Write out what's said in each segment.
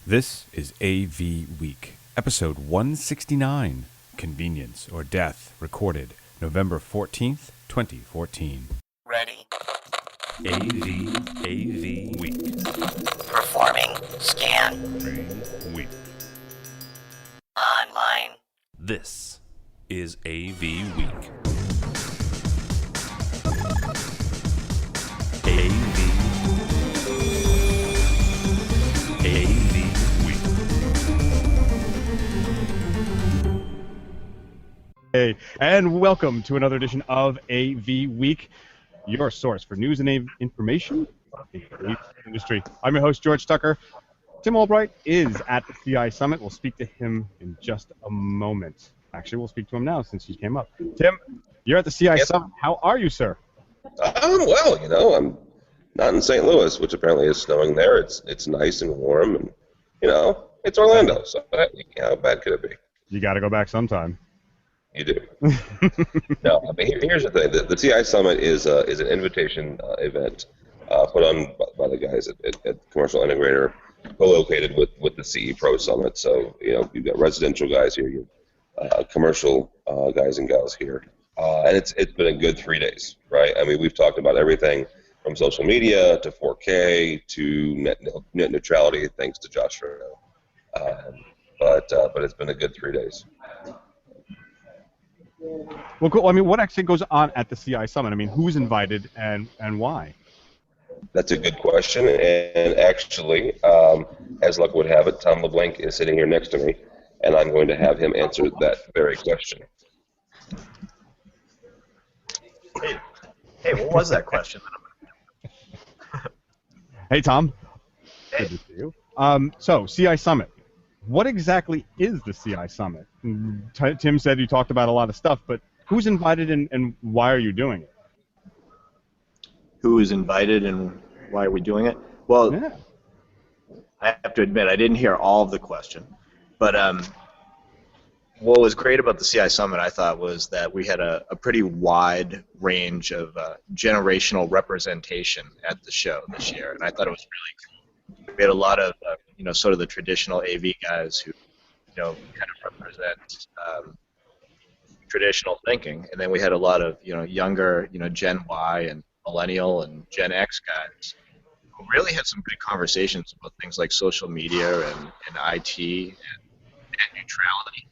This is AV Week, episode 169, Convenience or Death, recorded November 14th, 2014. Ready. AV Week. Performing scan. Week. Online. This is AV Week. AV Week. Hey, and welcome to another edition of AV Week, your source for news and information in the AV industry. I'm your host, George Tucker. Tim Albright is at the CI Summit. We'll speak to him in just a moment. Actually, we'll speak to him now since he came up. Tim, you're at the CI Summit. How are you, sir? Well, I'm not in St. Louis, which apparently is snowing there. It's nice and warm, and, it's Orlando, so how bad could it be? You got to go back sometime. You do. No, I mean, here's the thing. The TI Summit is an invitation event put on by the guys at Commercial Integrator, co-located with the CE Pro Summit. So, you've got residential guys here, you have commercial guys and gals here. And it's been a good 3 days, right? I mean, we've talked about everything from social media to 4K to net neutrality, thanks to Josh Furno. But it's been a good 3 days. Well, cool. I mean, what actually goes on at the CI Summit? I mean, who's invited and why? That's a good question, and actually, as luck would have it, Tom LeBlanc is sitting here next to me, and I'm going to have him answer that very question. Hey, what was that question? Hey, Tom. Hey. Good to see you. So, CI Summit. What exactly is the CI Summit? Tim said you talked about a lot of stuff, but who's invited and why are you doing it? Who is invited and why are we doing it? Well, yeah. I have to admit, I didn't hear all of the question. But what was great about the CI Summit, I thought, was that we had a pretty wide range of generational representation at the show this year, and I thought it was really cool. We had a lot of, sort of the traditional AV guys who, kind of represent traditional thinking, and then we had a lot of, younger, Gen Y and Millennial and Gen X guys who really had some good conversations about things like social media and IT and net neutrality.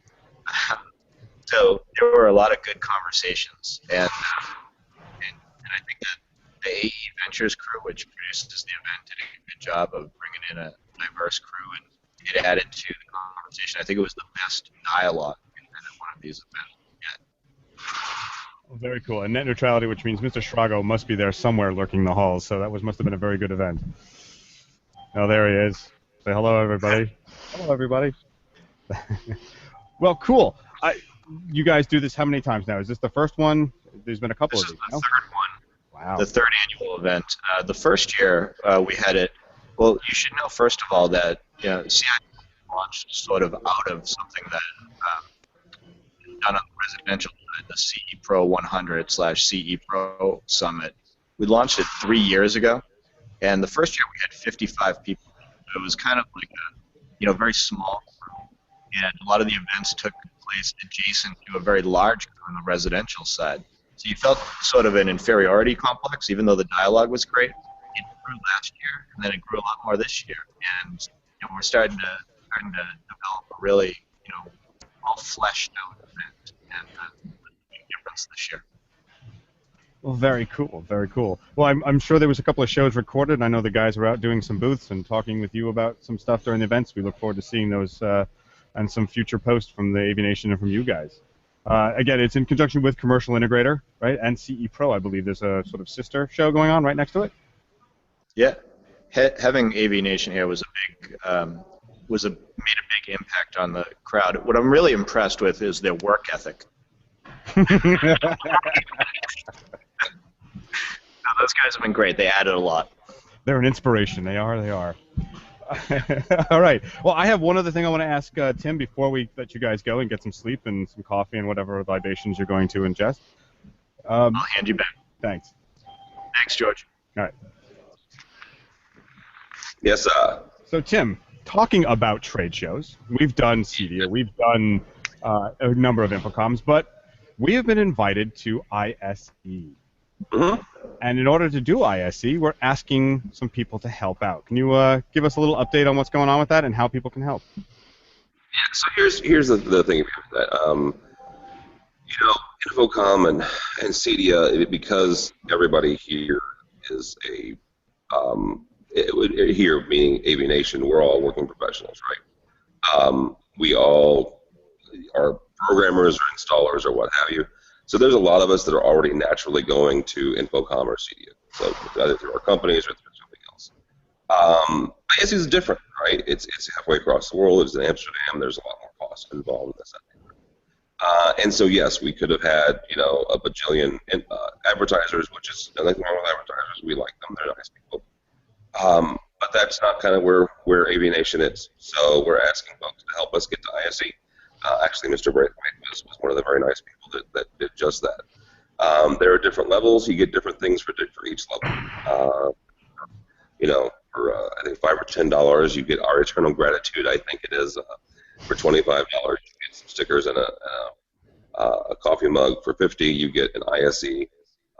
So there were a lot of good conversations, and I think that the AE Ventures crew, which produces the event, did a good job of bringing in a diverse crew, and it added to the conversation. I think it was the best dialogue at one of these events yet. Well, very cool. And net neutrality, which means Mr. Shrago must be there somewhere lurking the halls, so that must have been a very good event. Oh, there he is. Say hello, everybody. Hello, everybody. Well, cool. You guys do this how many times now? Is this the first one? There's been a couple of these. This is the third one. Wow. The third annual event. The first year we had it. Well, you should know first of all that CI launched sort of out of something that done on the residential side, the CE Pro 100/CE Pro Summit. We launched it 3 years ago, and the first year we had 55 people. It was kind of like a very small crew, and a lot of the events took place adjacent to a very large crew on the residential side. So you felt sort of an inferiority complex, even though the dialogue was great. It grew last year, and then it grew a lot more this year. And we're starting to develop a really, all fleshed out event, and a big difference this year. Well, very cool, very cool. Well, I'm sure there was a couple of shows recorded. I know the guys were out doing some booths and talking with you about some stuff during the events. We look forward to seeing those and some future posts from the AVNation and from you guys. Again, it's in conjunction with Commercial Integrator, right, and CE Pro. I believe there's a sort of sister show going on right next to it. Yeah, having AVNation here was made a big impact on the crowd. What I'm really impressed with is their work ethic. Those guys have been great. They added a lot. They're an inspiration. They are. They are. All right. Well, I have one other thing I want to ask Tim before we let you guys go and get some sleep and some coffee and whatever libations you're going to ingest. I'll hand you back. Thanks. Thanks, George. All right. Yes, So, Tim, talking about trade shows. We've done CEDIA, we've done a number of Infocoms, but we have been invited to ISE. Mm-hmm. And in order to do ISE, we're asking some people to help out. Can you give us a little update on what's going on with that and how people can help? Yeah, so here's the thing about that. Infocom and CEDIA, because everybody here is here meaning AVNation, we're all working professionals, right? We all are programmers or installers or what have you. So there's a lot of us that are already naturally going to Infocom or CEDIA, so either through our companies or through something else. ISE is different, right? It's halfway across the world. It's in Amsterdam. There's a lot more costs involved in this. And so yes, we could have had a bajillion advertisers, which is like normal advertisers. We like them; they're nice people. But that's not kind of where AVNation is. So we're asking folks to help us get to ISE. Actually, Mr. Brathwhite was one of the very nice people that did just that. There are different levels. You get different things for each level. For I think $5 or $10, you get our eternal gratitude. I think it is for $25, you get some stickers and a coffee mug. For $50, you get an ISE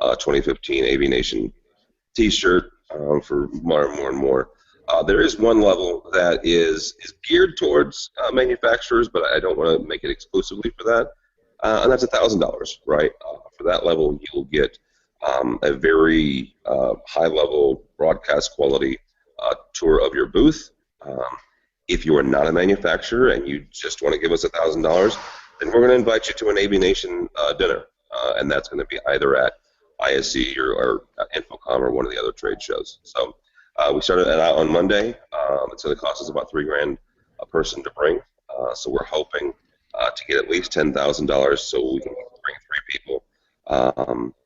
2015 AVNation T-shirt. For more and more. There is one level that is geared towards manufacturers, but I don't want to make it exclusively for that, and that's $1,000, right? For that level, you'll get a very high-level broadcast quality tour of your booth. If you are not a manufacturer and you just want to give us $1,000, then we're going to invite you to an AVNation dinner, and that's going to be either at ISE or Infocom or one of the other trade shows. So we started that out on Monday. It's going to cost us about $3,000 a person to bring. So we're hoping to get at least $10,000 so we can bring 3 people,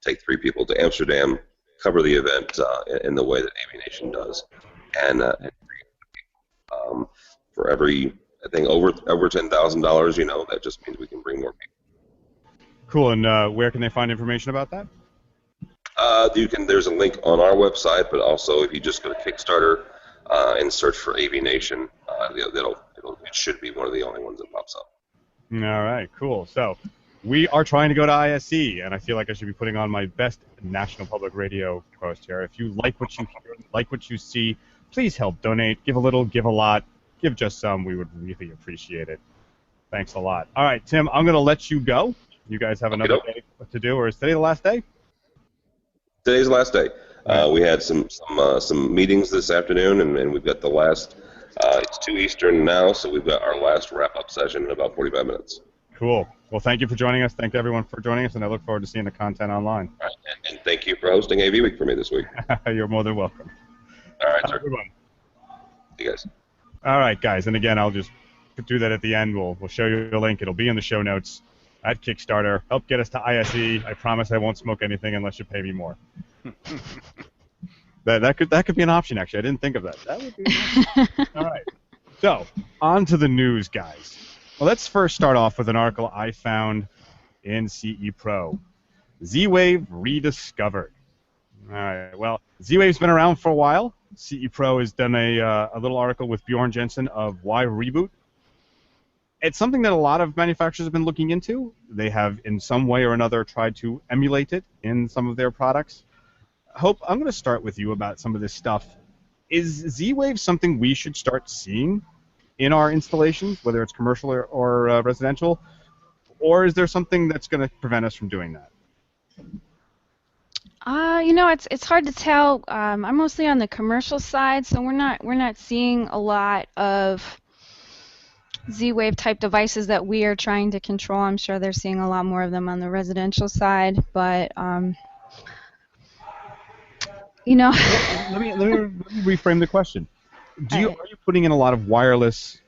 take 3 people to Amsterdam, cover the event in the way that AVNation does, and for every over $10,000, that just means we can bring more people. Cool. And where can they find information about that? There's a link on our website, but also if you just go to Kickstarter and search for AVNation, it should be one of the only ones that pops up. All right, cool. So we are trying to go to ISE, and I feel like I should be putting on my best national public radio post here. If you like what you hear, like what you see, please help donate. Give a little, give a lot, give just some. We would really appreciate it. Thanks a lot. All right, Tim, I'm going to let you go. You guys have another day to do, or is today the last day? Today's the last day. We had some meetings this afternoon, and we've got the last. It's 2 Eastern now, so we've got our last wrap-up session in about 45 minutes. Cool. Well, thank you for joining us. Thank everyone for joining us, and I look forward to seeing the content online. All right, and thank you for hosting AVWeek for me this week. You're more than welcome. All right, sir. Good one. See you guys. All right, guys, and again, I'll just do that at the end. We'll show you the link. It'll be in the show notes at Kickstarter. Help get us to ISE. I promise I won't smoke anything unless you pay me more. That could be an option, actually. I didn't think of that. That would be an option. All right. So, on to the news, guys. Well, let's first start off with an article I found in CE Pro. Z-Wave rediscovered. All right. Well, Z-Wave's been around for a while. CE Pro has done a little article with Bjorn Jensen of why reboot. It's something that a lot of manufacturers have been looking into. They have, in some way or another, tried to emulate it in some of their products. Hope, I'm going to start with you about some of this stuff. Is Z-Wave something we should start seeing in our installations, whether it's commercial or residential, or is there something that's going to prevent us from doing that? It's hard to tell. I'm mostly on the commercial side, so we're not seeing a lot of Z-Wave type devices that we are trying to control. I'm sure they're seeing a lot more of them on the residential side, but Let me reframe the question. Are you putting in a lot of wireless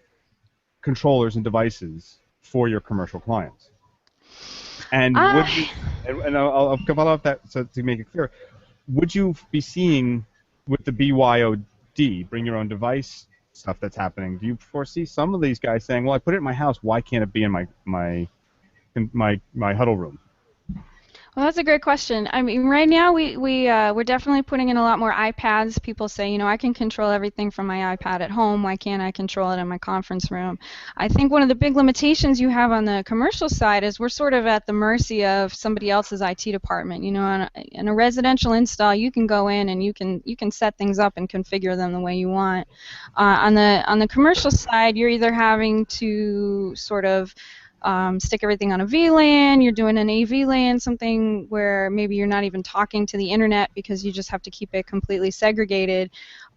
controllers and devices for your commercial clients? And would you, and I'll follow up that so to make it clear. Would you be seeing with the BYOD, bring your own device stuff that's happening? Do you foresee some of these guys saying, "Well, I put it in my house. Why can't it be in my huddle room?" Well, that's a great question. I mean, right now we're definitely putting in a lot more iPads. People say, I can control everything from my iPad at home. Why can't I control it in my conference room? I think one of the big limitations you have on the commercial side is we're sort of at the mercy of somebody else's IT department. In a residential install, you can go in and you can set things up and configure them the way you want. On the commercial side, you're either having to sort of stick everything on a VLAN, you're doing an AVLAN, something where maybe you're not even talking to the internet because you just have to keep it completely segregated,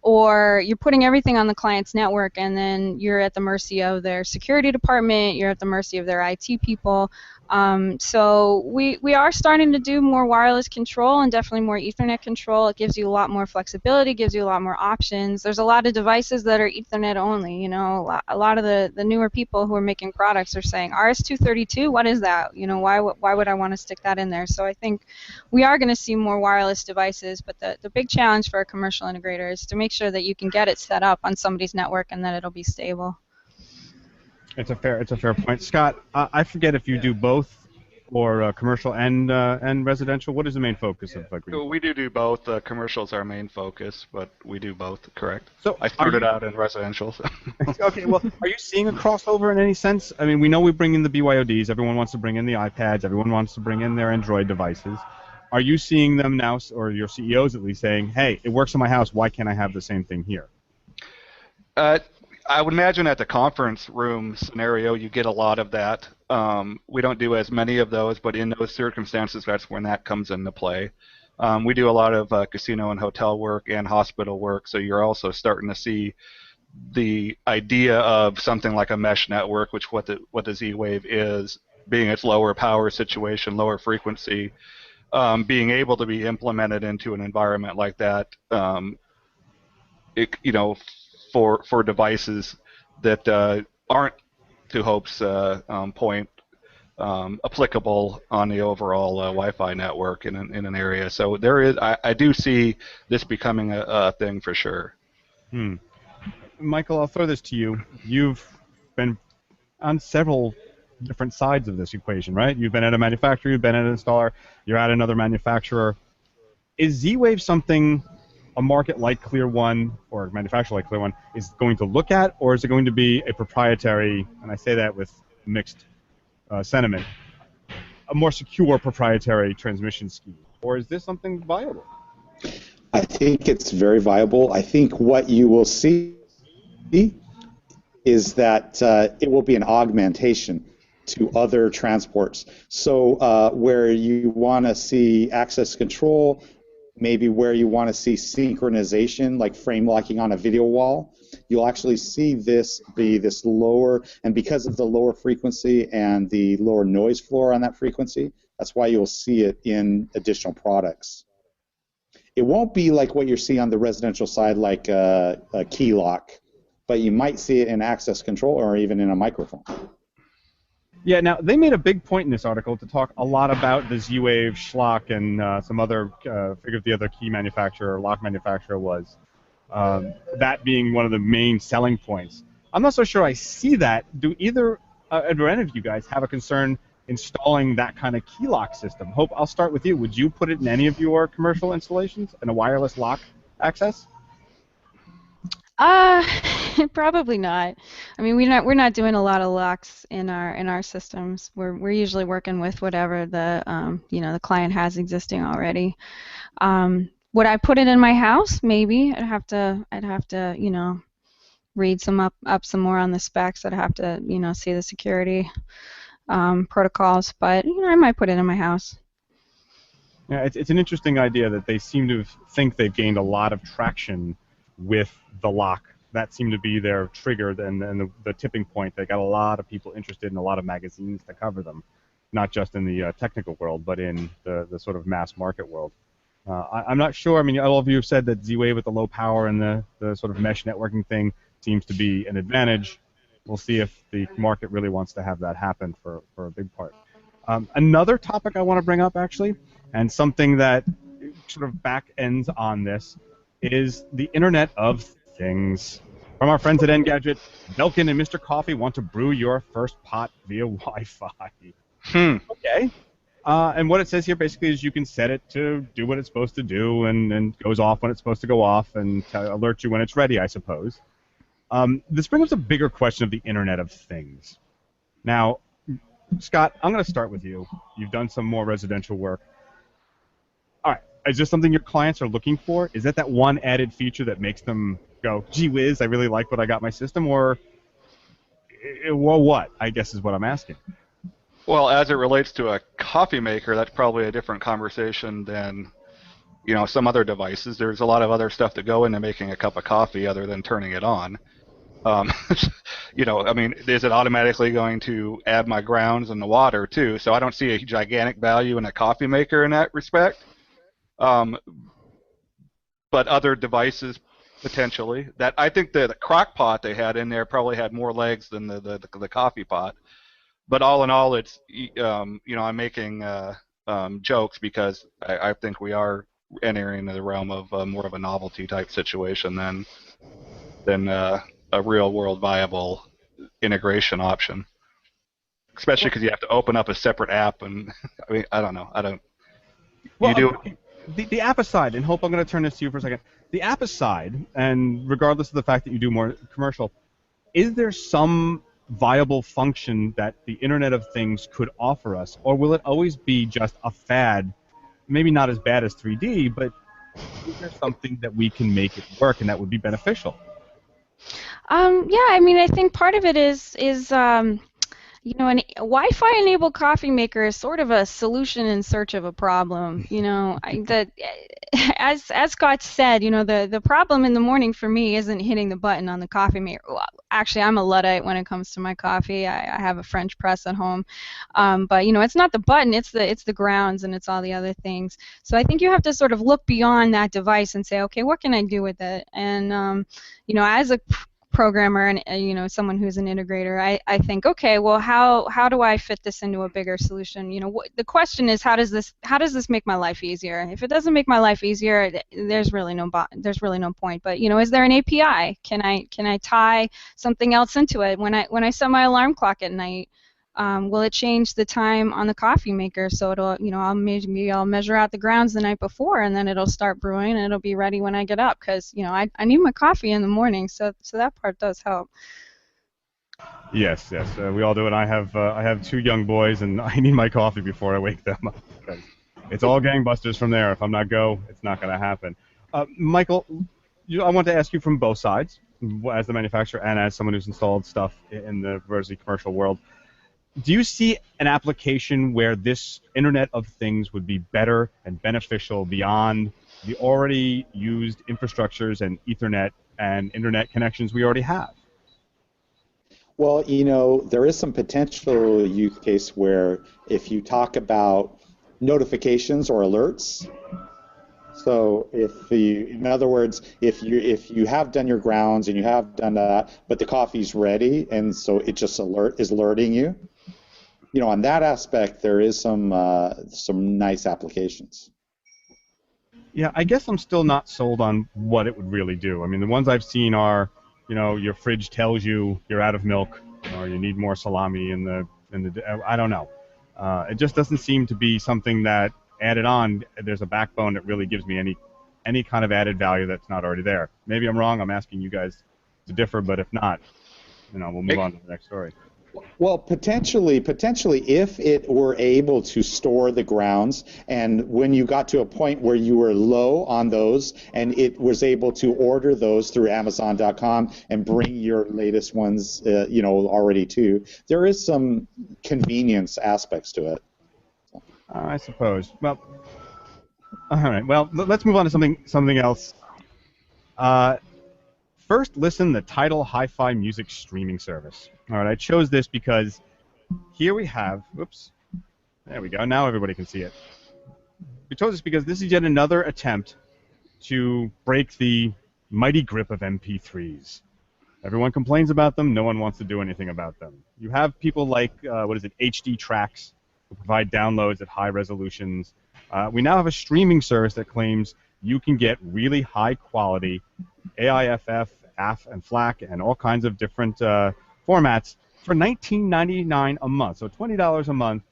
or you're putting everything on the client's network and then you're at the mercy of their security department, you're at the mercy of their IT people. So we are starting to do more wireless control and definitely more Ethernet control. It gives you a lot more flexibility, gives you a lot more options. There's a lot of devices that are Ethernet only. A lot of the newer people who are making products are saying RS-232, what is that? Why would I want to stick that in there? So I think we are going to see more wireless devices, but the big challenge for a commercial integrator is to make sure that you can get it set up on somebody's network and that it'll be stable. It's a fair point, Scott. I forget if you do both, or commercial and residential. What is the main focus of Green? We do both. Commercial's our main focus, but we do both. Correct. So I started out in residential. So. Okay. Well, are you seeing a crossover in any sense? I mean, we know we bring in the BYODs. Everyone wants to bring in the iPads. Everyone wants to bring in their Android devices. Are you seeing them now, or your CEOs at least, saying, "Hey, it works in my house. Why can't I have the same thing here?" I would imagine at the conference room scenario, you get a lot of that. We don't do as many of those, but in those circumstances, that's when that comes into play. We do a lot of casino and hotel work and hospital work, so you're also starting to see the idea of something like a mesh network, which what the Z-Wave is, being its lower power situation, lower frequency, being able to be implemented into an environment like that. For devices that aren't, to Hope's point, applicable on the overall Wi-Fi network in an area. So I do see this becoming a thing for sure. Michael, I'll throw this to you. You've been on several different sides of this equation, right? You've been at a manufacturer, you've been at an installer, you're at another manufacturer. Is Z-Wave something a market like Clear One or a manufacturer like Clear One is going to look at, or is it going to be a proprietary, and I say that with mixed sentiment, a more secure proprietary transmission scheme? Or is this something viable? I think it's very viable. I think what you will see is that it will be an augmentation to other transports. So where you want to see access control, maybe where you want to see synchronization, like frame locking on a video wall, you'll actually see this be this lower, and because of the lower frequency and the lower noise floor on that frequency, that's why you'll see it in additional products. It won't be like what you see on the residential side, like a key lock, but you might see it in access control or even in a microphone. Yeah, now, they made a big point in this article to talk a lot about the Z-Wave, Schlock, and some other, I forget the other key manufacturer, lock manufacturer was. That being one of the main selling points. I'm not so sure I see that. Do either or any of you guys have a concern installing that kind of key lock system? Hope, I'll start with you. Would you put it in any of your commercial installations, in a wireless lock access? Probably not. I mean, we're not doing a lot of locks in our systems. We're usually working with whatever the client has existing already. Would I put it in my house? Maybe. I'd have to read up some more on the specs. I'd have to see the security protocols. But I might put it in my house. Yeah, it's an interesting idea that they seem to think they've gained a lot of traction with the lock. That seemed to be their trigger and the tipping point. They got a lot of people interested in a lot of magazines to cover them, not just in the technical world, but in the sort of mass market world. I'm not sure. I mean, all of you have said that Z-Wave with the low power and the sort of mesh networking thing seems to be an advantage. We'll see if the market really wants to have that happen for a big part. Another topic I want to bring up, actually, and something that sort of back ends on this, is the Internet of Things. From our friends at Engadget, Belkin and Mr. Coffee want to brew your first pot via Wi-Fi. Okay. And what it says here basically is you can set it to do what it's supposed to do and goes off when it's supposed to go off and alert you when it's ready, I suppose. This brings up a bigger question of the Internet of Things. Now, Scott, I'm going to start with you. You've done some more residential work. All right. Is this something your clients are looking for? Is that one added feature that makes them go, gee whiz, I really like what I got in my system? Or, well, what, I guess is what I'm asking. Well, as it relates to a coffee maker, that's probably a different conversation than, some other devices. There's a lot of other stuff to go into making a cup of coffee other than turning it on. Is it automatically going to add my grounds and the water too? So I don't see a gigantic value in a coffee maker in that respect. But other devices potentially. That I think the crock pot they had in there probably had more legs than the coffee pot. But all in all, it's I'm making jokes because I think we are entering the realm of more of a novelty type situation than a real world viable integration option. Especially because you have to open up a separate app, and I don't know. Well, you do. The app aside, and Hope, I'm going to turn this to you for a second. The app aside, and regardless of the fact that you do more commercial, is there some viable function that the Internet of Things could offer us, or will it always be just a fad? Maybe not as bad as 3D, but is there something that we can make it work and that would be beneficial? I think part of it is an Wi-Fi enabled coffee maker is sort of a solution in search of a problem. As Scott said, the problem in the morning for me isn't hitting the button on the coffee maker. Well, actually, I'm a Luddite when it comes to my coffee. I have a French press at home, but it's not the button; it's the grounds and it's all the other things. So I think you have to sort of look beyond that device and say, okay, what can I do with it? And as a programmer and someone who's an integrator, I think, okay, well, how do I fit this into a bigger solution? The question is, how does this make my life easier? If it doesn't make my life easier, there's really no point. But is there an API? Can I tie something else into it when I set my alarm clock at night? Will it change the time on the coffee maker so it'll, I'll measure out the grounds the night before and then it'll start brewing and it'll be ready when I get up because, I need my coffee in the morning, so that part does help. Yes, we all do, and I have 2 young boys, and I need my coffee before I wake them up because it's all gangbusters from there. If I'm not go, it's not going to happen. Michael, I want to ask you from both sides, as the manufacturer and as someone who's installed stuff in the versus commercial world. Do you see an application where this Internet of Things would be better and beneficial beyond the already used infrastructures and Ethernet and Internet connections we already have? Well, there is some potential use case where if you talk about notifications or alerts, so in other words, if you have done your grounds and you have done that, but the coffee's ready, and so it just is alerting you, on that aspect, there is some nice applications. Yeah, I guess I'm still not sold on what it would really do. I mean, the ones I've seen are, your fridge tells you you're out of milk or you need more salami in the I don't know. It just doesn't seem to be something that added on. There's a backbone that really gives me any kind of added value that's not already there. Maybe I'm wrong. I'm asking you guys to differ, but if not, we'll move on to the next story. Well, potentially, if it were able to store the grounds, and when you got to a point where you were low on those, and it was able to order those through Amazon.com and bring your latest ones, already too, there is some convenience aspects to it. I suppose. Well, all right. Well, let's move on to something else. First, listen, the Tidal Hi-Fi music streaming service. All right, I chose this because here we have, whoops, there we go, now everybody can see it. We chose this because this is yet another attempt to break the mighty grip of MP3s. Everyone complains about them, no one wants to do anything about them. You have people like, HD Tracks, who provide downloads at high resolutions. We now have a streaming service that claims you can get really high quality AIFF, AF, and FLAC, and all kinds of different formats for $19.99 a month. So $20 a month,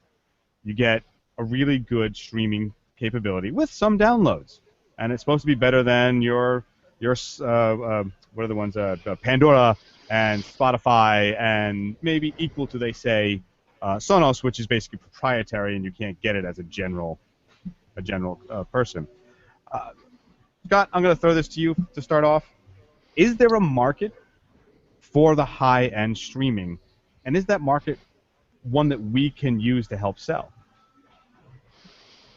you get a really good streaming capability with some downloads, and it's supposed to be better than your what are the ones Pandora and Spotify, and maybe equal to, they say, Sonos, which is basically proprietary and you can't get it as a general person. Scott, I'm going to throw this to you to start off. Is there a market for the high-end streaming, and is that market one that we can use to help sell?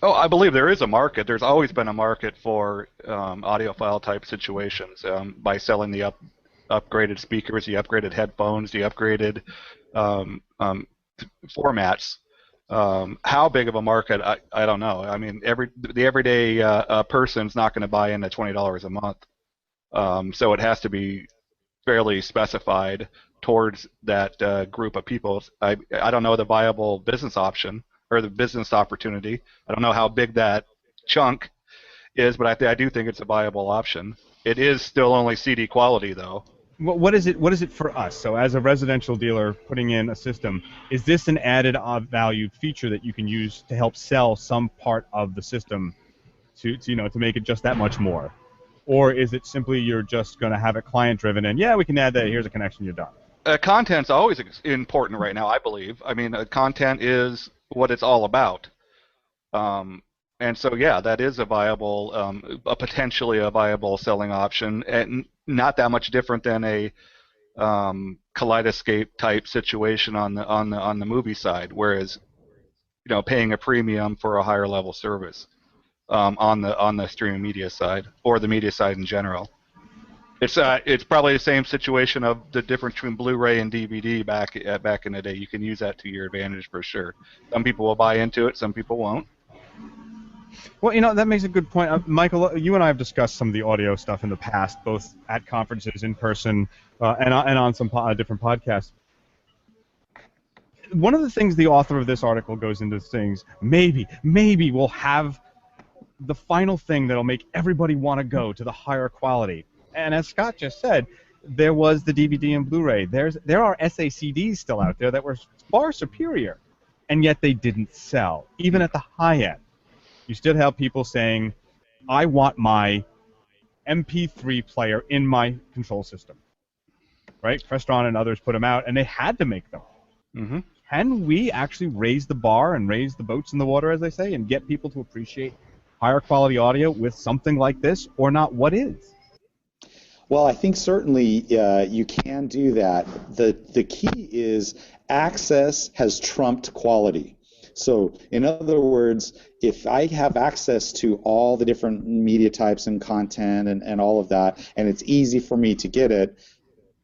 Oh, I believe there is a market. There's always been a market for audiophile type situations by selling the upgraded speakers, the upgraded headphones, the upgraded formats. How big of a market, I don't know. I mean, the everyday person's not going to buy in at $20 a month. So it has to be fairly specified towards that group of people. I don't know the viable business option or the business opportunity. I don't know how big that chunk is, but I do think it's a viable option. It is still only CD quality, though. What is it for us? So as a residential dealer putting in a system, is this an added value feature that you can use to help sell some part of the system to make it just that much more? Or is it simply you're just going to have it client driven and, yeah, we can add that, here's a connection, you're done? Content's always important right now, I believe. I mean, content is what it's all about. And so, yeah, that is a viable, potentially a viable selling option, and not that much different than a kaleidoscope type situation on the movie side, whereas paying a premium for a higher level service on the streaming media side or the media side in general. It's probably the same situation of the difference between Blu-ray and DVD back in the day. You can use that to your advantage for sure. Some people will buy into it, some people won't. Well, that makes a good point. Michael, you and I have discussed some of the audio stuff in the past, both at conferences, in person, and on some different podcasts. One of the things the author of this article goes into things, maybe we'll have the final thing that'll make everybody want to go to the higher quality. And as Scott just said, there was the DVD and Blu-ray. There are SACDs still out there that were far superior, and yet they didn't sell, even at the high end. You still have people saying, I want my MP3 player in my control system. Right? Crestron and others put them out, and they had to make them. Mm-hmm. Can we actually raise the bar and raise the boats in the water, as they say, and get people to appreciate higher quality audio with something like this, or not? What is? Well, I think certainly you can do that. The key is access has trumped quality. So, in other words, if I have access to all the different media types and content and all of that, and it's easy for me to get it,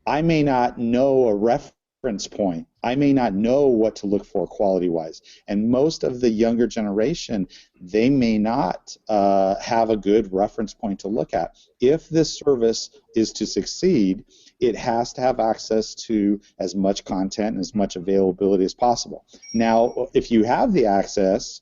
I may not know a reference point. I may not know what to look for quality-wise. And most of the younger generation, they may not have a good reference point to look at. If this service is to succeed, it has to have access to as much content and as much availability as possible. Now, if you have the access,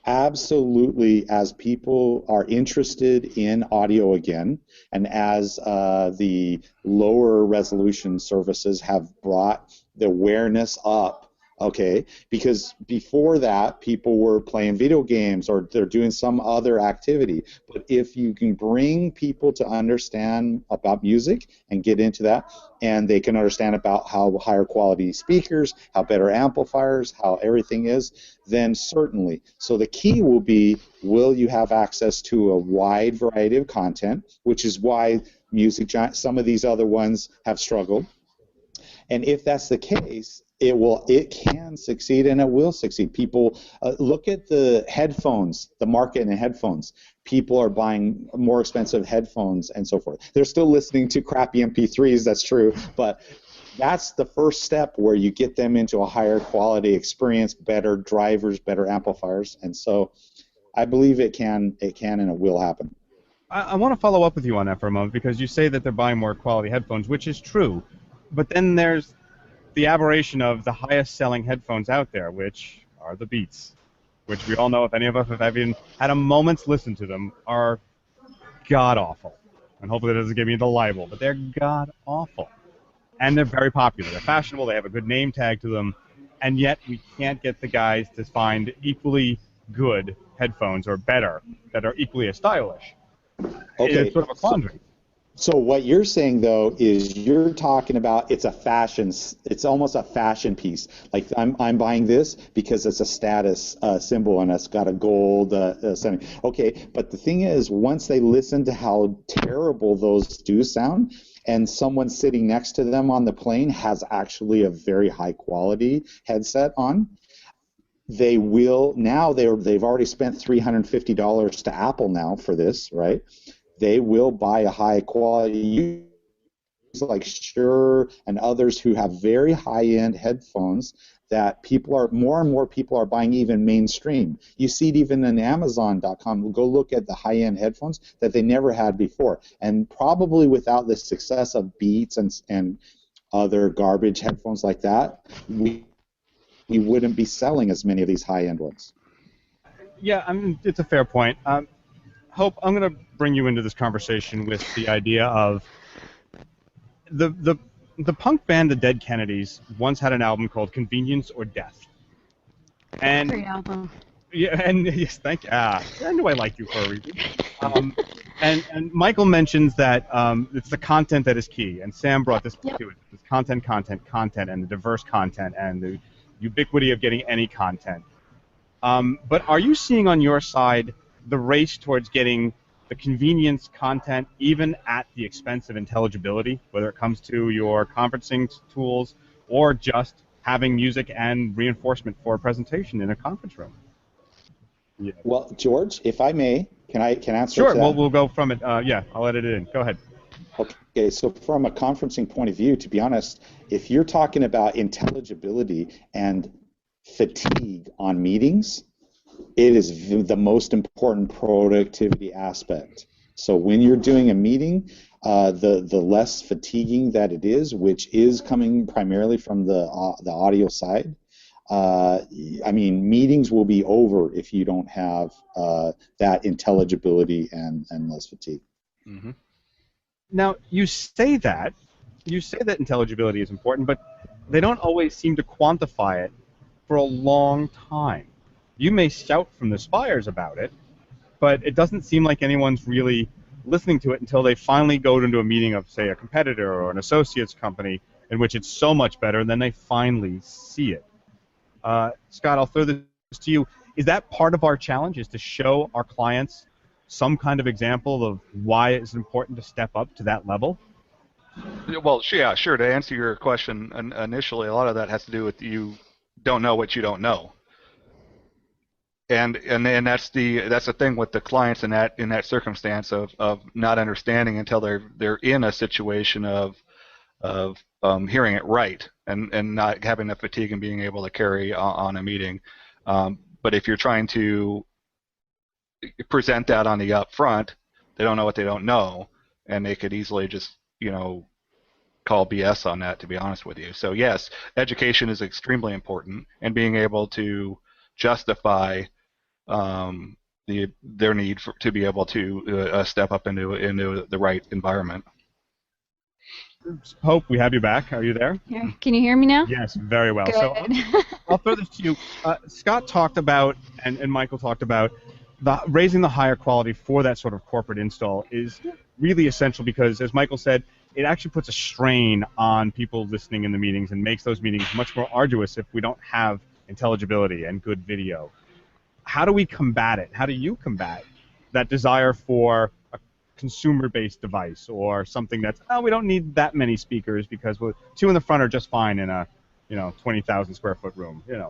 absolutely, as people are interested in audio again, and as the lower resolution services have brought the awareness up, okay, because before that, people were playing video games or they're doing some other activity. But if you can bring people to understand about music and get into that, and they can understand about how higher quality speakers, how better amplifiers, how everything is, then certainly. So the key will be, will you have access to a wide variety of content, which is why some of these other ones have struggled. And if that's the case, it can succeed and it will succeed. People look at the headphones, the market in the headphones. People are buying more expensive headphones and so forth. They're still listening to crappy MP3s, that's true, but that's the first step where you get them into a higher quality experience, better drivers, better amplifiers, and so I believe it can and it will happen. I want to follow up with you on that for a moment, because you say that they're buying more quality headphones, which is true, but then there's the aberration of the highest selling headphones out there, which are the Beats, which we all know, if any of us have even had a moment's listen to them, are god-awful. And hopefully that doesn't give me the libel, but they're god-awful. And they're very popular. They're fashionable, they have a good name tag to them, and yet we can't get the guys to find equally good headphones or better that are equally as stylish. Okay. It's sort of a quandary. So what you're saying though is you're talking about it's almost a fashion piece. Like I'm buying this because it's a status symbol and it's got a gold setting. Okay, but the thing is, once they listen to how terrible those do sound, and someone sitting next to them on the plane has actually a very high quality headset on, they will now they've already spent $350 to Apple now for this, right? They will buy a high quality, like Shure and others who have very high-end headphones that more and more people are buying, even mainstream. You see it even in Amazon.com. Go look at the high-end headphones that they never had before. And probably without the success of Beats and other garbage headphones like that, we wouldn't be selling as many of these high-end ones. Yeah, I mean, it's a fair point. Hope, I'm going to bring you into this conversation with the idea of the punk band the Dead Kennedys once had an album called Convenience or Death. And Great album. Yeah, and yes, thank you. I knew I liked you for a reason. And Michael mentions that it's the content that is key, and Sam brought this to it. It's content, and the diverse content, and the ubiquity of getting any content. But are you seeing on your side the race towards getting the convenience content even at the expense of intelligibility, whether it comes to your conferencing tools or just having music and reinforcement for a presentation in a conference room? Yeah. Well, George, if I may, can answer Sure, to that? we'll go from it. Yeah, I'll edit it in. Go ahead. Okay, so from a conferencing point of view, to be honest, if you're talking about intelligibility and fatigue on meetings, it is the most important productivity aspect. So when you're doing a meeting, the less fatiguing that it is, which is coming primarily from the audio side, I mean, meetings will be over if you don't have that intelligibility and less fatigue. Mm-hmm. Now, you say that intelligibility is important, but they don't always seem to quantify it for a long time. You may shout from the spires about it, but it doesn't seem like anyone's really listening to it until they finally go into a meeting of, say, a competitor or an associate's company in which it's so much better, and then they finally see it. Scott, I'll throw this to you. Is that part of our challenge, is to show our clients some kind of example of why it's important to step up to that level? Well, yeah, sure. To answer your question initially, a lot of that has to do with you don't know what you don't know. And that's the thing with the clients in that circumstance of not understanding until they're in a situation of hearing it right and not having the fatigue and being able to carry on a meeting. But if you're trying to present that on the up front, they don't know what they don't know, and they could easily just call BS on that, to be honest with you. So yes, education is extremely important, and being able to justify their need to be able to step up into the right environment. Hope, we have you back. Are you there? Here. Can you hear me now? Yes, very well. Good. So I'll throw this to you. Scott talked about, and Michael talked about, raising the higher quality for that sort of corporate install is really essential because, as Michael said, it actually puts a strain on people listening in the meetings and makes those meetings much more arduous if we don't have intelligibility and good video. How do we combat it? How do you combat that desire for a consumer-based device or something that's, we don't need that many speakers because two in the front are just fine in a 20,000 square foot room, Yeah,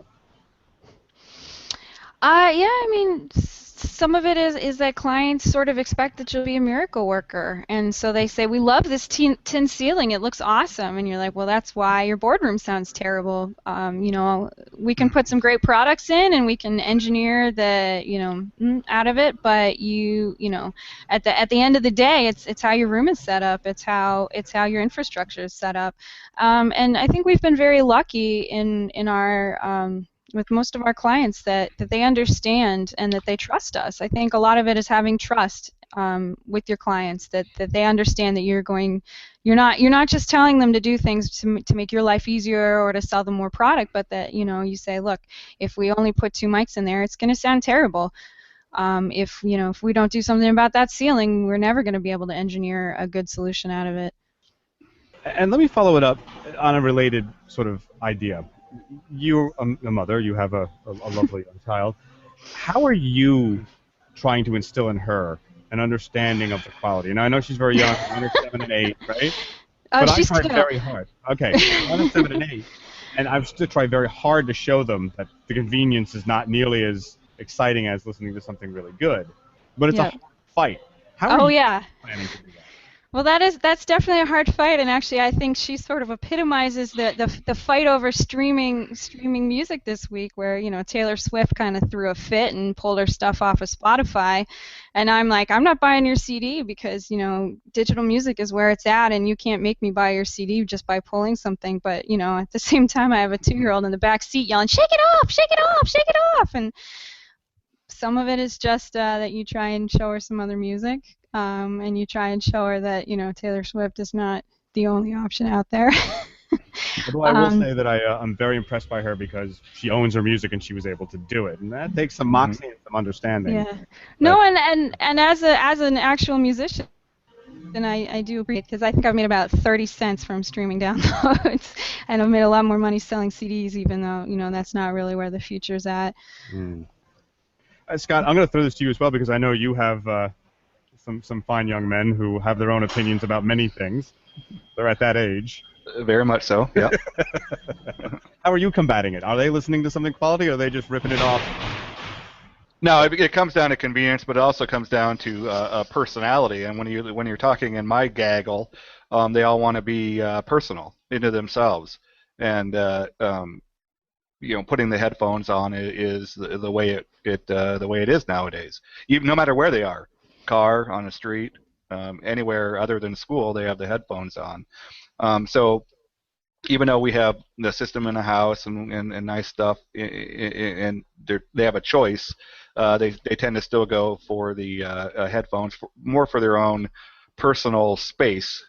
I mean, some of it is that clients sort of expect that you'll be a miracle worker, and so they say, we love this tin ceiling, it looks awesome, and you're like, well, that's why your boardroom sounds terrible. We can put some great products in, and we can engineer the, out of it, but at the end of the day, it's how your room is set up, it's how your infrastructure is set up, and I think we've been very lucky in our with most of our clients that they understand and that they trust us. I think a lot of it is having trust with your clients, that they understand that you're not just telling them to do things to make your life easier or to sell them more product, but that you say, look, if we only put 2 mics in there, it's going to sound terrible. If we don't do something about that ceiling, we're never going to be able to engineer a good solution out of it. And let me follow it up on a related sort of idea. You're a mother. You have a lovely young child. How are you trying to instill in her an understanding of the quality? And I know she's very young, under 7 and 8, right? But She's I tried still very hard. Okay, under 7 and 8, and I've still tried very hard to show them that the convenience is not nearly as exciting as listening to something really good. But it's a hard fight. How are you planning to do that? Well, that's definitely a hard fight, and actually, I think she sort of epitomizes the fight over streaming music this week, where Taylor Swift kind of threw a fit and pulled her stuff off of Spotify, and I'm like, I'm not buying your CD because digital music is where it's at, and you can't make me buy your CD just by pulling something. But at the same time, I have a 2-year-old in the back seat yelling, "Shake it off! Shake it off! Shake it off!" And some of it is just that you try and show her some other music. And you try and show her that Taylor Swift is not the only option out there. Although I will say that I'm very impressed by her because she owns her music and she was able to do it, and that takes some moxie and some understanding. Yeah. No, and as an actual musician, and I do agree, because I think I've made about 30 cents from streaming downloads, and I've made a lot more money selling CDs, even though that's not really where the future's at. Scott, I'm going to throw this to you as well because I know you have some fine young men who have their own opinions about many things. They're at that age. Very much so, yeah. How are you combating it? Are they listening to something quality, or are they just ripping it off? No, it comes down to convenience, but it also comes down to personality. And when you're talking in my gaggle, they all want to be personal into themselves. And putting the headphones on is the way it is nowadays. No matter where they are. Car, on the street, anywhere other than school, they have the headphones on. So even though we have the system in the house and nice stuff, and they have a choice, they tend to still go for the headphones more for their own personal space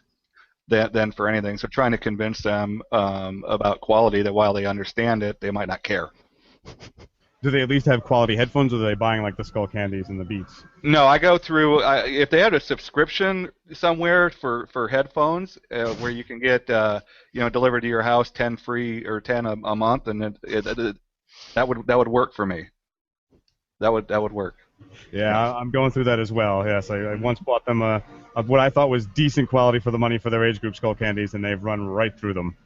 than for anything. So trying to convince them about quality, that while they understand it, they might not care. Do they at least have quality headphones, or are they buying like the Skull Candies and the Beats? No, I go through. If they have a subscription somewhere for headphones, where you can get delivered to your house 10 free or 10 a month, and that would work for me. That would work. Yeah, I'm going through that as well. Yes, I once bought them what I thought was decent quality for the money for their age group, Skull Candies, and they've run right through them.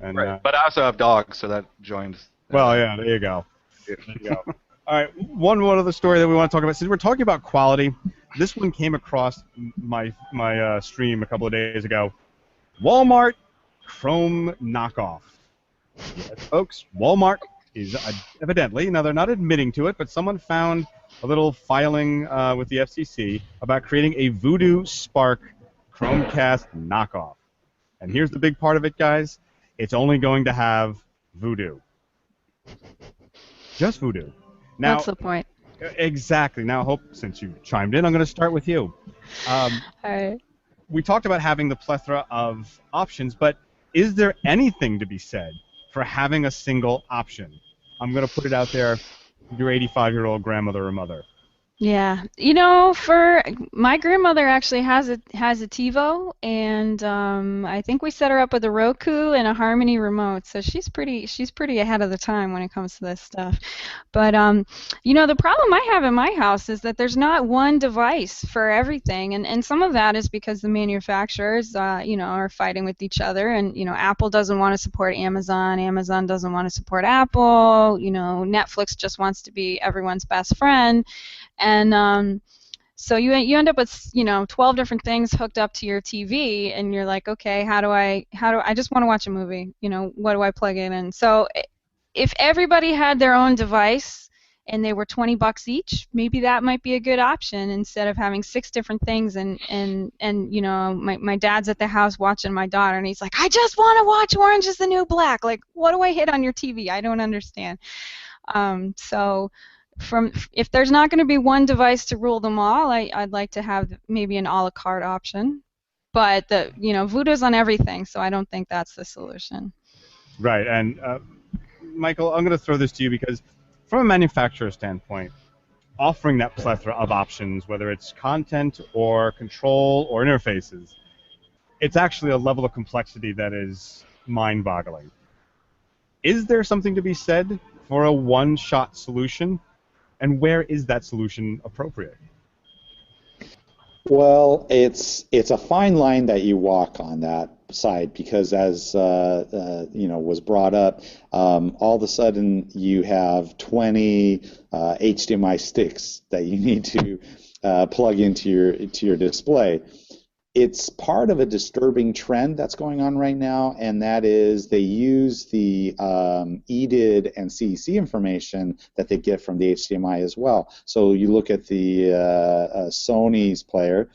And, right. But I also have dogs, so that joins. Well, yeah, there you go. There you go. All right, one other story that we want to talk about. Since we're talking about quality, this one came across my stream a couple of days ago. Walmart Chrome knockoff. Yes, folks, Walmart is evidently, now they're not admitting to it, but someone found a little filing with the FCC about creating a Voodoo Spark Chromecast knockoff. And here's the big part of it, guys. It's only going to have Voodoo. Just Voodoo. Now, that's the point. Exactly. Now, Hope, since you chimed in, I'm going to start with you. All right. We talked about having the plethora of options, but is there anything to be said for having a single option? I'm going to put it out there, your 85-year-old grandmother or mother. Yeah, for my grandmother actually has a TiVo, and I think we set her up with a Roku and a Harmony remote, so she's pretty ahead of the time when it comes to this stuff. But the problem I have in my house is that there's not one device for everything, and some of that is because the manufacturers are fighting with each other, and Apple doesn't want to support Amazon doesn't want to support Apple, Netflix just wants to be everyone's best friend. And so you end up with 12 different things hooked up to your TV, and you're like, okay, how do I just want to watch a movie? What do I plug in? And so if everybody had their own device and they were $20 each, maybe that might be a good option instead of having 6 different things. And my dad's at the house watching my daughter, and he's like, I just want to watch Orange is the New Black. Like, what do I hit on your TV? I don't understand. So if there's not going to be one device to rule them all, I'd like to have maybe an a la carte option. But Voodoo's on everything, so I don't think that's the solution. Right, and Michael, I'm going to throw this to you because from a manufacturer standpoint, offering that plethora of options, whether it's content or control or interfaces, it's actually a level of complexity that is mind-boggling. Is there something to be said for a one-shot solution, and where is that solution appropriate? Well, it's a fine line that you walk on that side because, as was brought up, all of a sudden you have 20 HDMI sticks that you need to plug into your display. It's part of a disturbing trend that's going on right now, and that is they use the EDID and CEC information that they get from the HDMI as well. So you look at the Sony's player,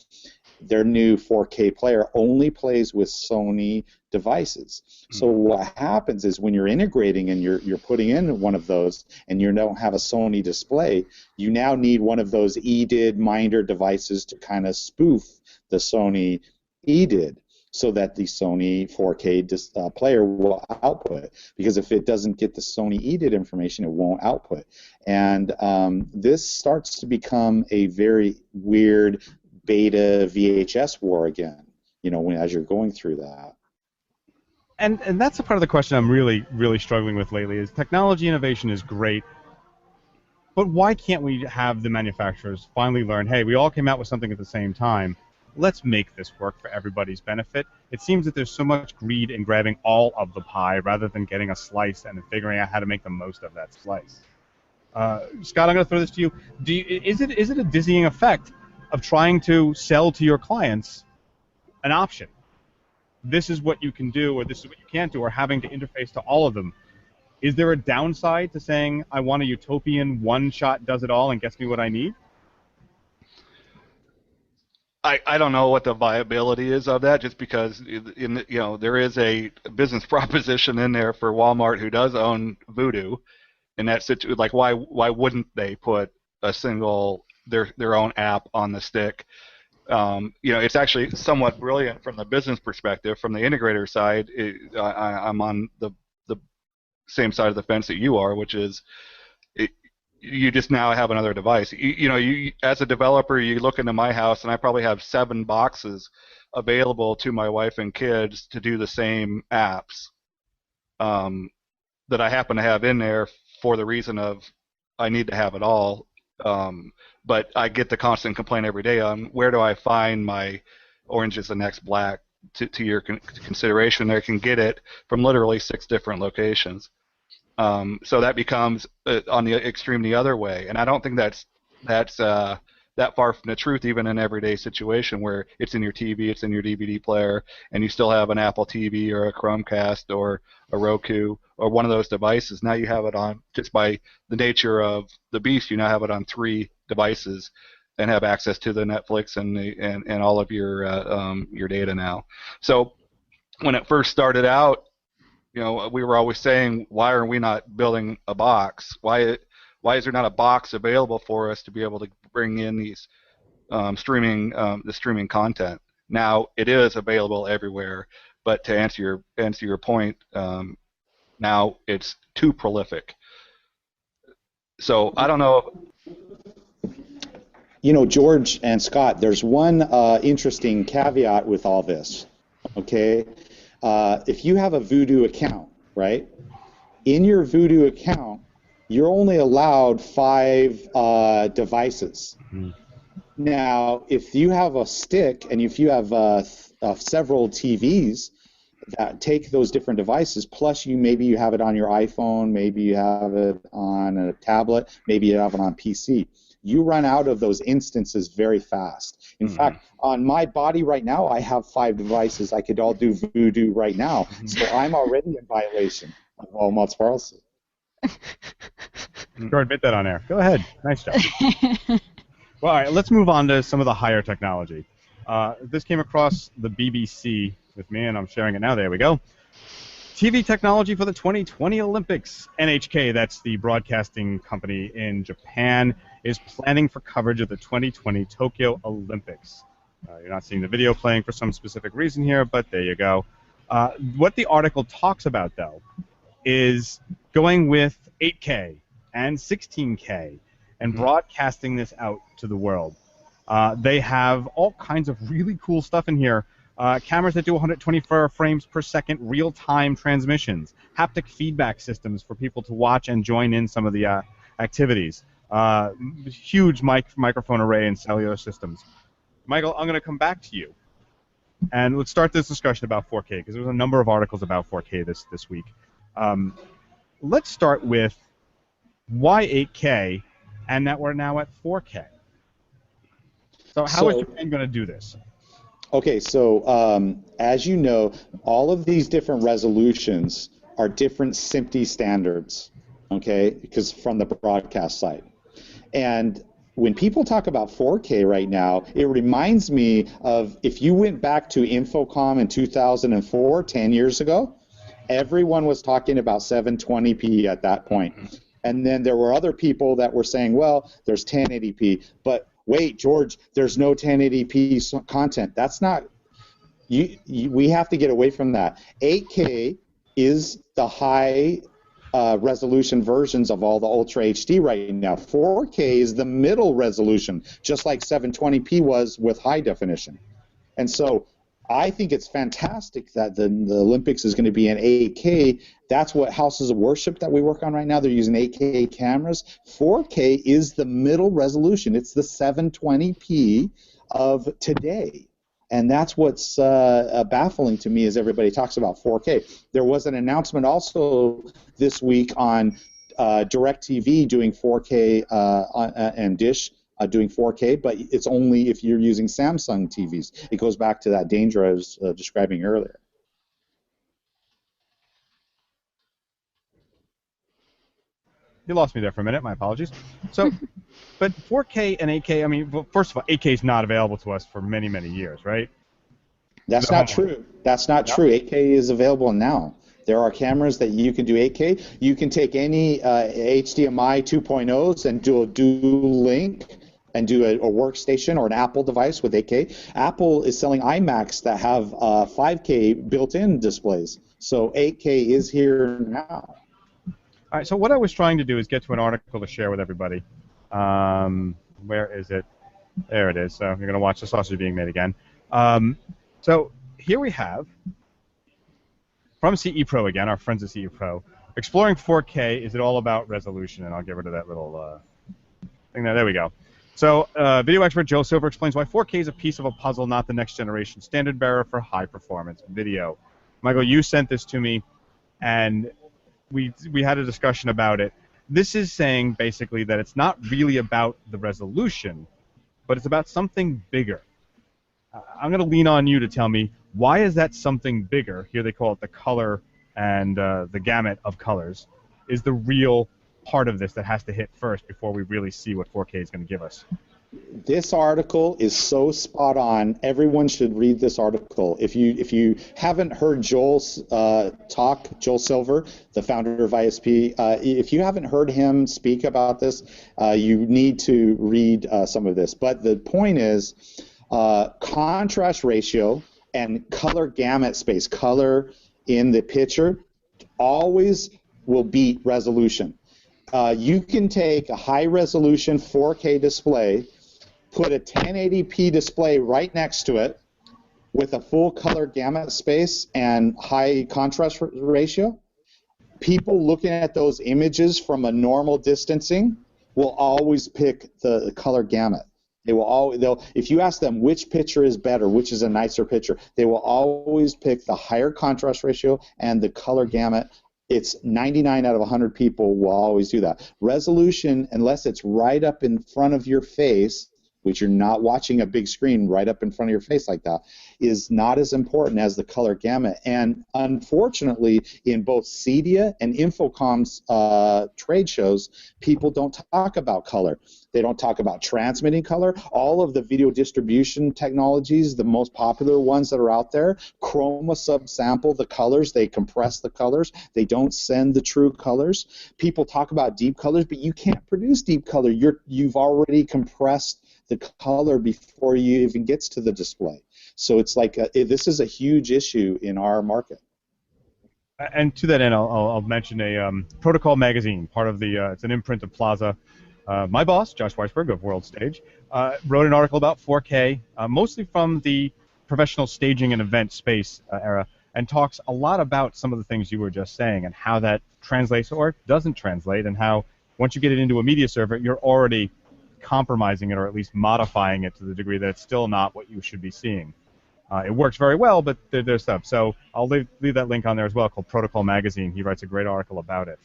their new 4K player only plays with Sony devices. So what happens is when you're integrating and you're putting in one of those and you don't have a Sony display, you now need one of those EDID Minder devices to kind of spoof the Sony EDID so that the Sony 4K player will output. Because if it doesn't get the Sony EDID information, it won't output. And this starts to become a very weird beta VHS war again, as you're going through that. And that's the part of the question I'm really, really struggling with lately is technology innovation is great, but why can't we have the manufacturers finally learn, hey, we all came out with something at the same time, let's make this work for everybody's benefit? It seems that there's so much greed in grabbing all of the pie rather than getting a slice and then figuring out how to make the most of that slice. Scott, I'm going to throw this to you. Is it a dizzying effect of trying to sell to your clients an option? This is what you can do, or this is what you can't do, or having to interface to all of them. Is there a downside to saying, I want a utopian one-shot does it all and gets me what I need? I don't know what the viability is of that, just because there is a business proposition in there for Walmart, who does own Voodoo, and that's like why wouldn't they put a single their own app on the stick? It's actually somewhat brilliant from the business perspective. From the integrator side, I'm on the same side of the fence that you are, which is you just now have another device. You as a developer, you look into my house, and I probably have 7 boxes available to my wife and kids to do the same apps that I happen to have in there for the reason of I need to have it all. But I get the constant complaint every day on where do I find my Orange is the Next Black to your consideration. I can get it from literally 6 different locations. So that becomes on the extreme the other way, and I don't think that's that far from the truth, even in an everyday situation where it's in your TV, it's in your DVD player, and you still have an Apple TV or a Chromecast or a Roku or one of those devices. Now you have it on, just by the nature of the beast, you now have it on 3 devices and have access to the Netflix and all of your data now. So when it first started out, we were always saying, why are we not building a box? Why is there not a box available for us to be able to bring in these streaming content? Now it is available everywhere, but to answer your point, now it's too prolific. So I don't know. George and Scott, there's one interesting caveat with all this. Okay, if you have a Voodoo account, right? In your Voodoo account, you're only allowed 5 devices. Mm-hmm. Now, if you have a stick and if you have several TVs that take those different devices, plus maybe you have it on your iPhone, maybe you have it on a tablet, maybe you have it on PC, you run out of those instances very fast. In fact, on my body right now, I have 5 devices. I could all do Voodoo right now, so I'm already in violation of Walmart's policy. Go admit that on air. Go ahead. Nice job. Well, all right, let's move on to some of the higher technology. This came across the BBC with me, and I'm sharing it now. There we go. TV technology for the 2020 Olympics. NHK, that's the broadcasting company in Japan, is planning for coverage of the 2020 Tokyo Olympics. You're not seeing the video playing for some specific reason here, but there you go. What the article talks about, though, is going with 8K and 16K and broadcasting this out to the world. They have all kinds of really cool stuff in here. Cameras that do 124 frames per second real-time transmissions, haptic feedback systems for people to watch and join in some of the activities, huge microphone array and cellular systems. Michael, I'm going to come back to you, and let's start this discussion about 4K, because there's a number of articles about 4K this week. Let's start with why 8K, and that we're now at 4K. So how is Japan going to do this? Okay, so as you know, all of these different resolutions are different SMPTE standards, okay, because from the broadcast side. And when people talk about 4K right now, it reminds me of if you went back to Infocom in 2004, 10 years ago, everyone was talking about 720p at that point. And then there were other people that were saying, well, there's 1080p, but wait, George, there's no 1080p content. That's not, we have to get away from that. 8K is the high resolution versions of all the Ultra HD right now. 4K is the middle resolution, just like 720p was with high definition. And so I think it's fantastic that the Olympics is going to be in 8K. That's what houses of worship that we work on right now. They're using 8K cameras. 4K is the middle resolution. It's the 720p of today. And that's what's baffling to me as everybody talks about 4K. There was an announcement also this week on DirecTV doing 4K and Dish doing 4K, but it's only if you're using Samsung TVs. It goes back to that danger I was describing earlier. You lost me there for a minute. My apologies. So, but 4K and 8K, I mean, well, first of all, 8K is not available to us for many, many years, right? That's not true. That's not true. 8K is available now. There are cameras that you can do 8K. You can take any HDMI 2.0s and do a dual link and do a workstation or an Apple device with 8K. Apple is selling iMacs that have 5K built-in displays. So 8K is here now. All right, so what I was trying to do is get to an article to share with everybody. Where is it? There it is. So you're going to watch the sausage being made again. So here we have, from CE Pro again, our friends at CE Pro, exploring 4K, is it all about resolution? And I'll get rid of that little thing there. There we go. So video expert Joe Silver explains why 4K is a piece of a puzzle, not the next generation standard bearer for high-performance video. Michael, you sent this to me, and we had a discussion about it. This is saying basically that it's not really about the resolution, but it's about something bigger. I'm going to lean on you to tell me, why is that something bigger? Here they call it the color and the gamut of colors, is the real part of this that has to hit first before we really see what 4K is going to give us. This article is so spot on. Everyone should read this article. If you haven't heard Joel's talk, Joel Silver, the founder of ISP, if you haven't heard him speak about this, you need to read some of this. But the point is, contrast ratio and color gamut space, color in the picture, always will beat resolution. You can take a high-resolution 4K display, put a 1080p display right next to it with a full color gamut space and high contrast ratio. People looking at those images from a normal distancing will always pick the color gamut. If you ask them which picture is better, which is a nicer picture, they will always pick the higher contrast ratio and the color gamut. It's 99 out of 100 people will always do that. Resolution, unless it's right up in front of your face, which you're not watching a big screen right up in front of your face like that, is not as important as the color gamut. And unfortunately, in both CEDIA and Infocom's trade shows, people don't talk about color. They don't talk about transmitting color. All of the video distribution technologies, the most popular ones that are out there, chroma subsample the colors. They compress the colors. They don't send the true colors. People talk about deep colors, but you can't produce deep color. You've already compressed the color before you even gets to the display. So it's like this is a huge issue in our market. And to that end, I'll mention a Protocol magazine, part of the, it's an imprint of Plaza. My boss, Josh Weisberg of World Stage, wrote an article about 4K, mostly from the professional staging and event space era, and talks a lot about some of the things you were just saying and how that translates or doesn't translate, and how once you get it into a media server, you're already compromising it or at least modifying it to the degree that it's still not what you should be seeing. It works very well, but there's stuff. So I'll leave that link on there as well, called Protocol Magazine. He writes a great article about it.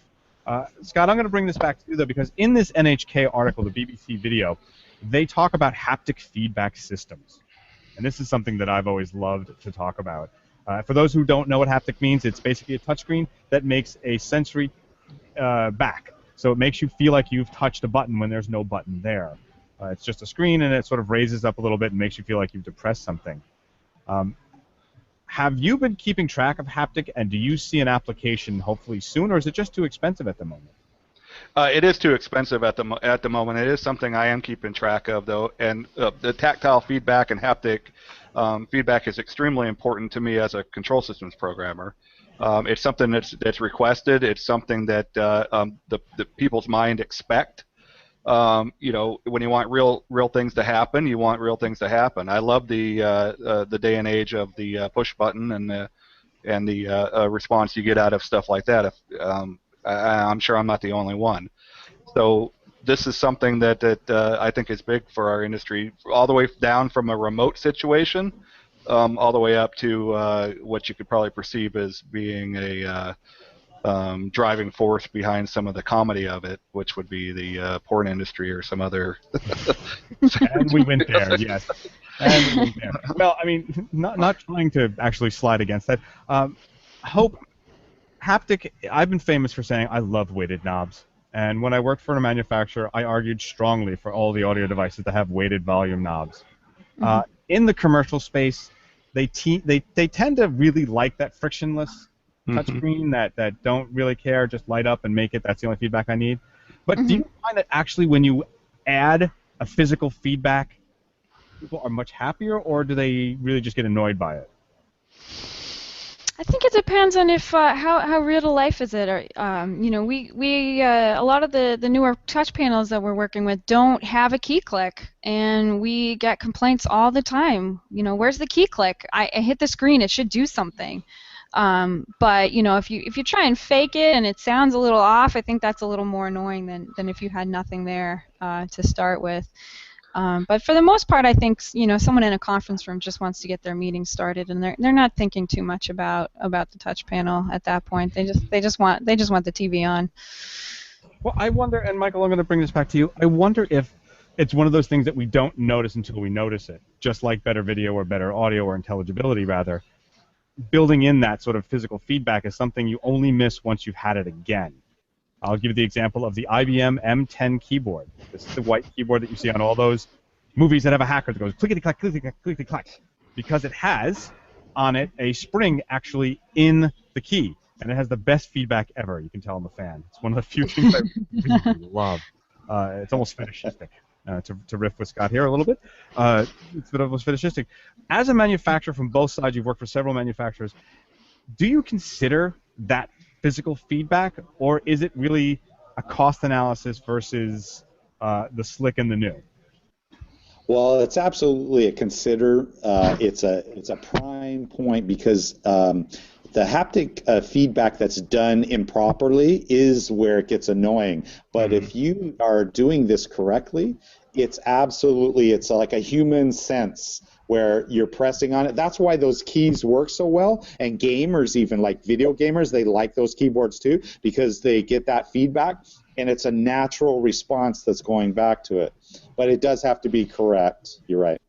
Scott, I'm going to bring this back to you, though, because in this NHK article, the BBC video, they talk about haptic feedback systems. And this is something that I've always loved to talk about. For those who don't know what haptic means, it's basically a touchscreen that makes a sensory back. So it makes you feel like you've touched a button when there's no button there. It's just a screen, and it sort of raises up a little bit and makes you feel like you've depressed something. Have you been keeping track of haptic, and do you see an application hopefully soon, or is it just too expensive at the moment? It is too expensive at the moment. It is something I am keeping track of, though, and the tactile feedback and haptic feedback is extremely important to me as a control systems programmer. It's something that's requested. It's something that the people's mind expect. You know, when you want real things to happen, you want real things to happen. I love the day and age of the push button and the response you get out of stuff like that. I'm sure I'm not the only one. So this is something that I think is big for our industry, all the way down from a remote situation, all the way up to what you could probably perceive as being a driving force behind some of the comedy of it, which would be the porn industry or some other. And we went there, yes. And we went there. Well, I mean, not trying to actually slide against that. Haptic, I've been famous for saying I love weighted knobs. And when I worked for a manufacturer, I argued strongly for all the audio devices to have weighted volume knobs. In the commercial space, they tend to really like that frictionless touchscreen that don't really care, just light up and make it. That's the only feedback I need. But do you find that actually when you add a physical feedback, people are much happier, or do they really just get annoyed by it? I think it depends on if how real to life is it. Or you know, we a lot of the newer touch panels that we're working with don't have a key click, and we get complaints all the time. You know, where's the key click? I hit the screen. It should do something. But you know, if you try and fake it and it sounds a little off, I think that's a little more annoying than if you had nothing there to start with. But for the most part, I think you know someone in a conference room just wants to get their meeting started, and they're not thinking too much about the touch panel at that point. They just want the TV on. Well, I wonder, and Michael, I'm going to bring this back to you. I wonder if it's one of those things that we don't notice until we notice it, just like better video or better audio or intelligibility, rather. Building in that sort of physical feedback is something you only miss once you've had it again. I'll give you the example of the IBM M10 keyboard. This is the white keyboard that you see on all those movies that have a hacker that goes clickety-clack, clickety-clack, clickety-clack, because it has on it a spring actually in the key, and it has the best feedback ever. You can tell I'm a fan. It's one of the few things I really love. It's almost fetishistic. To riff with Scott here a little bit, it's almost fetishistic. As a manufacturer from both sides, you've worked for several manufacturers, do you consider that physical feedback, or is it really a cost analysis versus the slick and the new? Well, it's absolutely a consider. It's a prime point because the haptic feedback that's done improperly is where it gets annoying. But if you are doing this correctly, it's like a human sense where you're pressing on it. That's why those keys work so well, and gamers, even like video gamers, they like those keyboards too because they get that feedback, and it's a natural response that's going back to it. But it does have to be correct. You're right.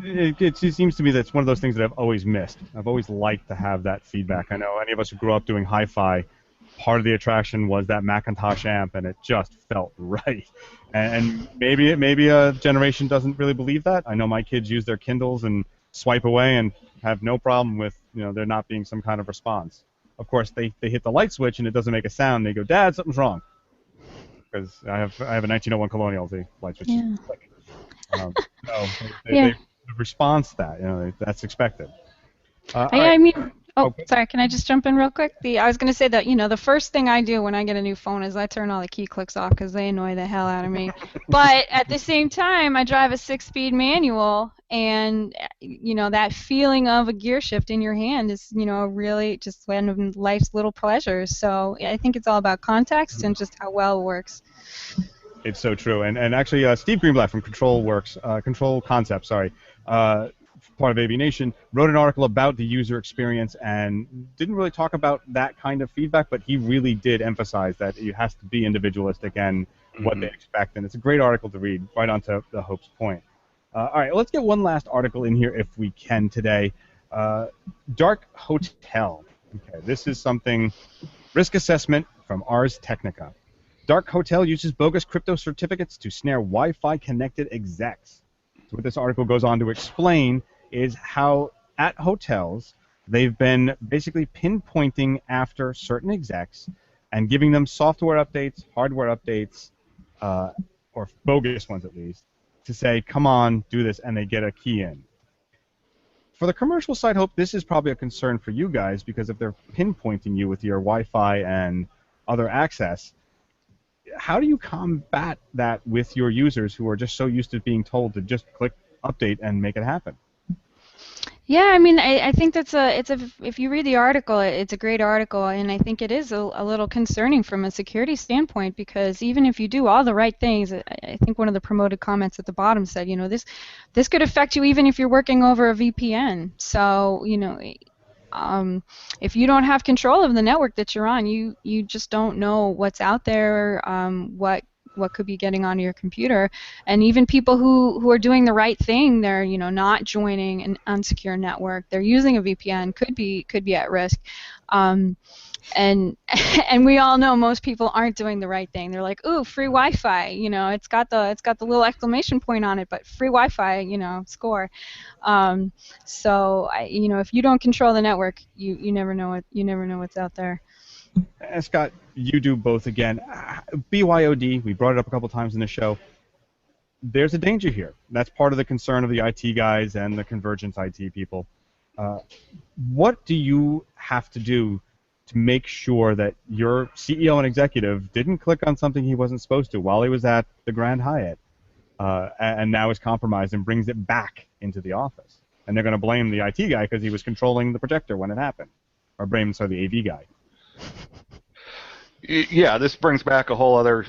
It seems to me that it's one of those things that I've always missed. I've always liked to have that feedback. I know any of us who grew up doing hi-fi, part of the attraction was that Macintosh amp, and it just felt right. And maybe a generation doesn't really believe that. I know my kids use their Kindles and swipe away and have no problem with there not being some kind of response. Of course, they hit the light switch and it doesn't make a sound. They go, "Dad, something's wrong." Because I have a 1901 Colonial, the light switch. Yeah. So they response to that. That's expected. I mean, sorry, can I just jump in real quick? I was going to say that, the first thing I do when I get a new phone is I turn all the key clicks off because they annoy the hell out of me. But at the same time, I drive a 6-speed manual, and, that feeling of a gear shift in your hand is, really just one of life's little pleasures. So I think it's all about context and just how well it works. It's so true. And actually, Steve Greenblatt from Control Concepts, part of AVNation, wrote an article about the user experience and didn't really talk about that kind of feedback, but he really did emphasize that it has to be individualistic and what they expect. And it's a great article to read, right on to the Hope's point. All right, let's get one last article in here if we can today. Dark Hotel. Okay, this is something, risk assessment from Ars Technica. Dark Hotel uses bogus crypto certificates to snare Wi-Fi connected execs. So what this article goes on to explain is how at hotels they've been basically pinpointing after certain execs and giving them software updates, hardware updates, or bogus ones at least, to say, "Come on, do this," and they get a key in. For the commercial side, Hope, this is probably a concern for you guys, because if they're pinpointing you with your Wi-Fi and other access, how do you combat that with your users who are just so used to being told to just click update and make it happen? Yeah, I mean, I think if you read the article, it's a great article, and I think it is a little concerning from a security standpoint, because even if you do all the right things, I think one of the promoted comments at the bottom said, this could affect you even if you're working over a VPN. So, if you don't have control of the network that you're on, you just don't know what's out there, what could be getting onto your computer. And even people who are doing the right thing, they're not joining an unsecure network, they're using a VPN, could be at risk. And we all know most people aren't doing the right thing. They're like, "Ooh, free Wi-Fi!" It's got the little exclamation point on it, but free Wi-Fi, score. So if you don't control the network, you never know what's out there. And Scott, you do both again. BYOD, we brought it up a couple times in the show. There's a danger here. That's part of the concern of the IT guys and the convergence IT people. What do you have to do to make sure that your CEO and executive didn't click on something he wasn't supposed to while he was at the Grand Hyatt, and now is compromised and brings it back into the office? And they're going to blame the IT guy because he was controlling the projector when it happened, or blame the AV guy. Yeah, this brings back a whole other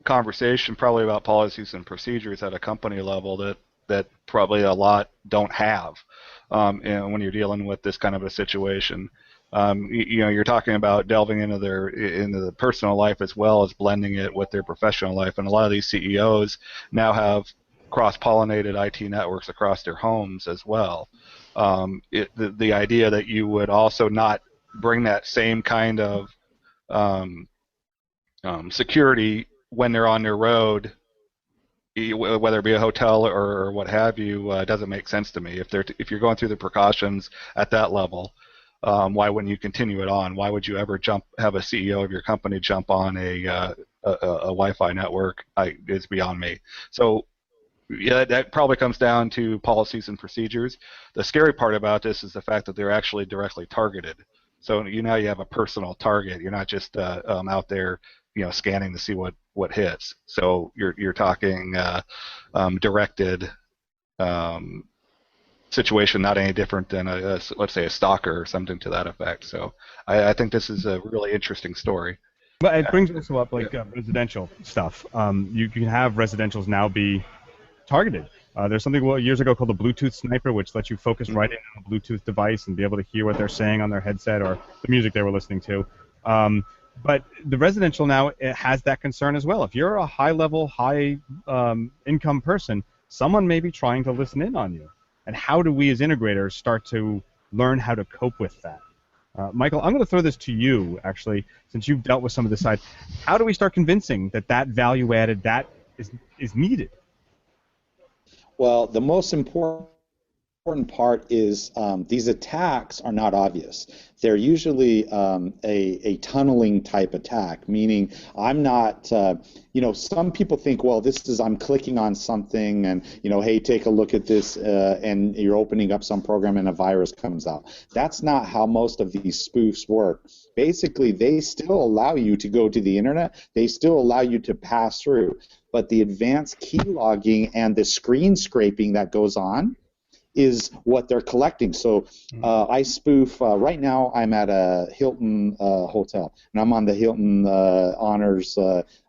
conversation, probably about policies and procedures at a company level that probably a lot don't have when you're dealing with this kind of a situation. You're talking about delving into the personal life as well as blending it with their professional life, and a lot of these CEOs now have cross-pollinated IT networks across their homes as well. The idea that you would also not bring that same kind of security when they're on their road, whether it be a hotel or what have you, doesn't make sense to me. If you're going through the precautions at that level, why wouldn't you continue it on? Why would you ever have a CEO of your company jump on a Wi-Fi network? It's beyond me. So yeah, that probably comes down to policies and procedures. The scary part about this is the fact that they're actually directly targeted. So now you have a personal target. You're not just out there, scanning to see what hits. So you're talking directed situation, not any different than let's say a stalker or something to that effect. So I think this is a really interesting story. But it brings also up residential stuff. You can have residentials now be targeted. There's something years ago called the Bluetooth sniper, which lets you focus right in on a Bluetooth device and be able to hear what they're saying on their headset or the music they were listening to. But the residential now, it has that concern as well. If you're a high-level, high-income person, someone may be trying to listen in on you. And how do we as integrators start to learn how to cope with that? Michael, I'm going to throw this to you, actually, since you've dealt with some of this side. How do we start convincing that value added, that is needed? Well, the most important part is these attacks are not obvious. They're usually a tunneling type attack, meaning I'm not, some people think, well, I'm clicking on something and, hey, take a look at this, and you're opening up some program and a virus comes out. That's not how most of these spoofs work. Basically, they still allow you to go to the internet. They still allow you to pass through. But the advanced key logging and the screen scraping that goes on is what they're collecting. So I spoof, right now I'm at a Hilton hotel, and I'm on the Hilton Honors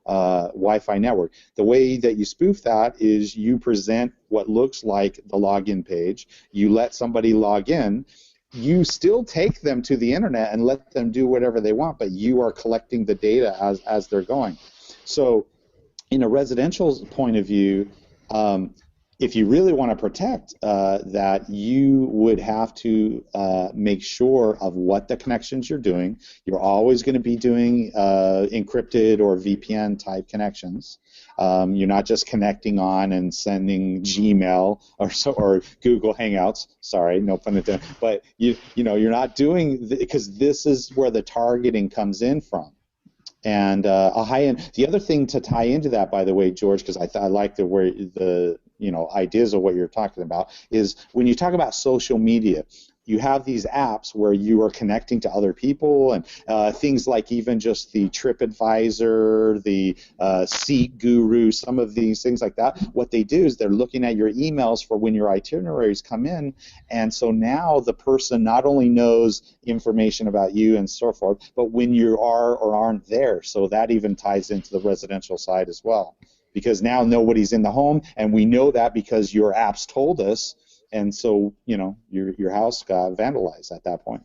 Wi-Fi network. The way that you spoof that is you present what looks like the login page, you let somebody log in, you still take them to the internet and let them do whatever they want, but you are collecting the data as they're going. So in a residential point of view, if you really want to protect that, you would have to make sure of what the connections you're doing. You're always going to be doing encrypted or VPN type connections. You're not just connecting on and sending Gmail or Google Hangouts. Sorry, no pun intended. But you're not doing, because this is where the targeting comes in from. And a high-end. The other thing to tie into that, by the way, George, because I like the ideas of what you're talking about, is when you talk about social media, you have these apps where you are connecting to other people, and things like even just the TripAdvisor, the Seat Guru, some of these things like that. What they do is they're looking at your emails for when your itineraries come in, and so now the person not only knows information about you and so forth, but when you are or aren't there. So that even ties into the residential side as well, because now nobody's in the home, and we know that because your apps told us. And so, your house got vandalized at that point.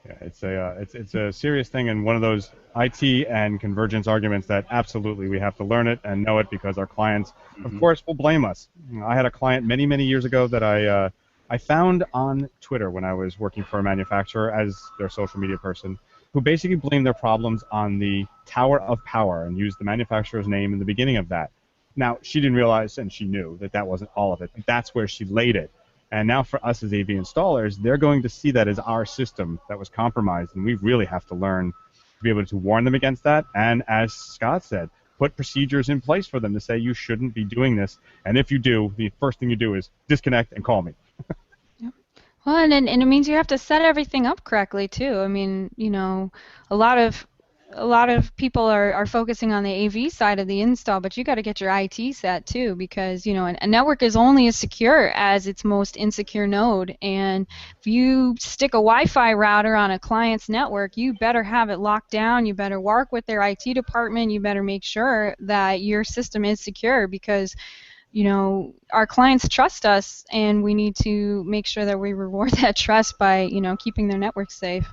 Yeah, it's a serious thing, and one of those IT and convergence arguments that absolutely we have to learn it and know it, because our clients, of course, will blame us. I had a client many years ago that I found on Twitter when I was working for a manufacturer as their social media person, who basically blamed their problems on the Tower of Power and used the manufacturer's name in the beginning of that. Now, she didn't realize, and she knew, that wasn't all of it. That's where she laid it. And now for us as AV installers, they're going to see that as our system that was compromised, and we really have to learn to be able to warn them against that. And as Scott said, put procedures in place for them to say you shouldn't be doing this. And if you do, the first thing you do is disconnect and call me. Yep. Well, and it means you have to set everything up correctly, too. I mean, a lot of people are focusing on the AV side of the install, but you got to get your IT set too, because a network is only as secure as its most insecure node. And if you stick a Wi-Fi router on a client's network, you better have it locked down. You better work with their IT department. You better make sure that your system is secure, because our clients trust us, and we need to make sure that we reward that trust by keeping their network safe.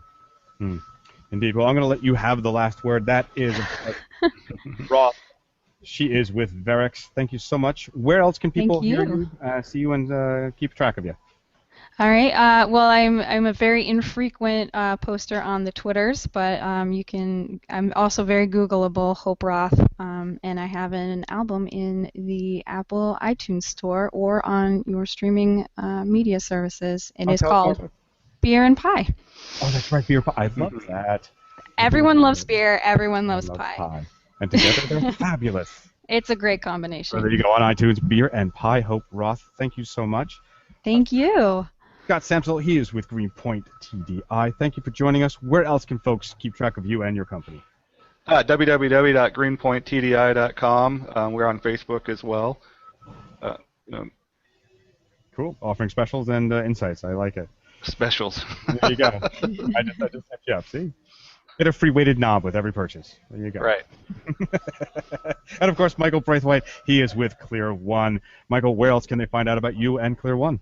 Indeed. Well, I'm going to let you have the last word. That is Roth. She is with Verix. Thank you so much. Where else can people hear you, see you, and keep track of you? All right. Well, I'm a very infrequent poster on the Twitters, but I'm also very Googleable, Hope Roth, and I have an album in the Apple iTunes Store or on your streaming media services. It is called Beer and Pie. Oh, that's right, beer pie. I love that. Everyone loves beer. Everyone loves pie. And together they're fabulous. It's a great combination. So there you go on iTunes, Beer and Pie. Hope Roth, thank you so much. Thank you. Scott Samsal, he is with Greenpoint TDI. Thank you for joining us. Where else can folks keep track of you and your company? www.greenpointtdi.com. We're on Facebook as well. Cool. Offering specials and insights. I like it. Specials. There you go. I just set you up. See? Get a free weighted knob with every purchase. There you go. Right. And, of course, Michael Brathwhite, he is with Clear One. Michael, where else can they find out about you and Clear One?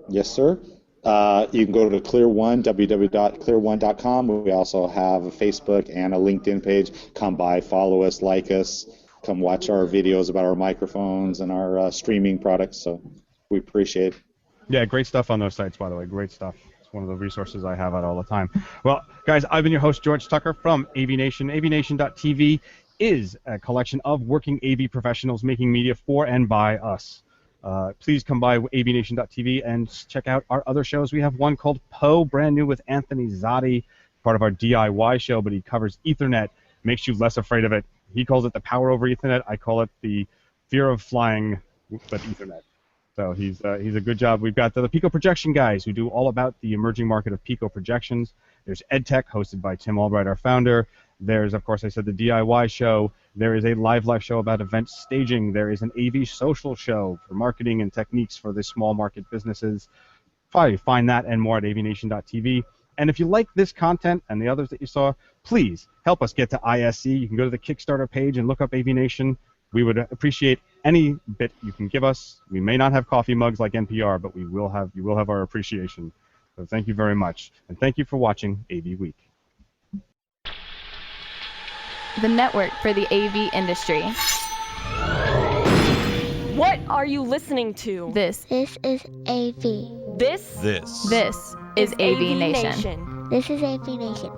Yes, sir. You can go to Clear One, www.clearone.com. We also have a Facebook and a LinkedIn page. Come by, follow us, like us. Come watch our videos about our microphones and our streaming products. So we appreciate it. Yeah, great stuff on those sites, by the way. Great stuff. It's one of the resources I have out all the time. Well, guys, I've been your host, George Tucker from AVNation. AVNation.tv is a collection of working AV professionals making media for and by us. Please come by avnation.tv and check out our other shows. We have one called Poe, brand new with Anthony Zotti, part of our DIY show, but he covers Ethernet, makes you less afraid of it. He calls it the power over Ethernet. I call it the fear of flying with Ethernet. So he's a good job. We've got the Pico Projection guys who do all about the emerging market of Pico projections. There's EdTech, hosted by Tim Albright, our founder. There's, of course, I said the DIY show. There is a live show about event staging. There is an AV social show for marketing and techniques for the small market businesses. Probably find that and more at avnation.tv. And if you like this content and the others that you saw, please help us get to ISE. You can go to the Kickstarter page and look up AVNation. We would appreciate any bit you can give us. We may not have coffee mugs like NPR, but you will have our appreciation. So thank you very much. And thank you for watching AV Week. The network for the AV industry. What are you listening to? This This is AV. This is AV Nation. This is AV Nation.